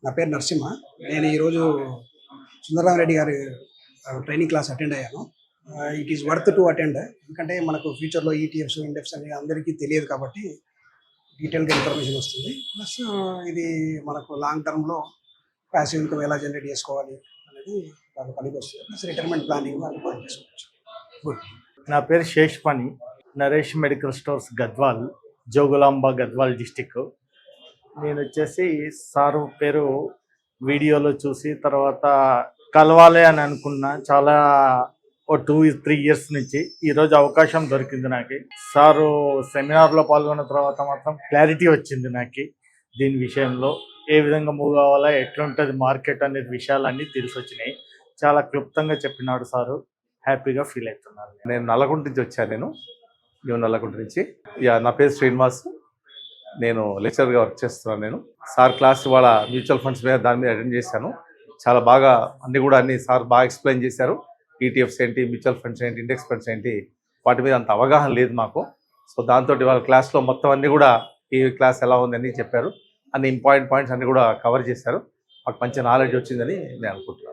నా పేరు నరసింహ. నేను ఈరోజు సుందరరామరెడ్డి గారి ట్రైనింగ్ క్లాస్ అటెండ్ అయ్యాను. It is worth to attend. ఎందుకంటే మనకు ఫ్యూచర్‌లో ఈటీఎఫ్స్, ఇండెక్స్ అని అందరికీ తెలియదు కాబట్టి డీటెయిల్‌గా ఇన్ఫర్మేషన్ వస్తుంది. ప్లస్ ఇది మనకు లాంగ్ టర్మ్‌లో పాసివ్ ఇన్‌కమ్ ఎలా జనరేట్ చేసుకోవాలి అనేది బాగా పనికొస్తుంది. ప్లస్ రిటైర్మెంట్ ప్లానింగ్ అది బాగా చేసుకోవచ్చు. గుడ్. నా పేరు శేష్‌పని. Naresh medical stores Gadwal, Jogulamba Gadwal district. నేను వచ్చేసి సారు పేరు వీడియోలో చూసి తర్వాత కలవాలి అని అనుకున్నా. చాలా 2-3 ఇయర్స్ నుంచి ఈరోజు అవకాశం దొరికింది నాకు. సారు సెమినార్లో పాల్గొన్న తర్వాత మాత్రం క్లారిటీ వచ్చింది నాకు దీని విషయంలో. ఏ విధంగా మూవ్ కావాలా, ఎట్లుంటుంది మార్కెట్ అనేది విషయాలన్నీ తెలిసి వచ్చినాయి. చాలా క్లుప్తంగా చెప్పినాడు సారు. హ్యాపీగా ఫీల్ అవుతున్నాను. నేను నల్లగుంట నుంచి వచ్చాను. నల్లగుంట నుంచి. నా పేరు శ్రీనివాస్. నేను లెక్చరర్గా వర్క్ చేస్తున్నాను. సార్ క్లాస్ వాళ్ళ మ్యూచువల్ ఫండ్స్ మీద దాని మీద అటెండ్ చేశాను. చాలా బాగా అన్ని సార్ బాగా ఎక్స్ప్లెయిన్ చేశారు. ఈటీఎఫ్స్ ఏంటి, మ్యూచువల్ ఫండ్స్ ఏంటి, ఇండెక్స్ ఫండ్స్ ఏంటి, వాటి మీద అంత అవగాహన లేదు మాకు. సో దాంతో వాళ్ళ క్లాస్లో మొత్తం అన్నీ కూడా ఈ క్లాస్ ఎలా ఉంది అని చెప్పారు. అన్ని ఇంపార్టెంట్ పాయింట్స్ అన్నీ కూడా కవర్ చేశారు. మాకు మంచి నాలెడ్జ్ వచ్చిందని నేను అనుకుంటున్నాను.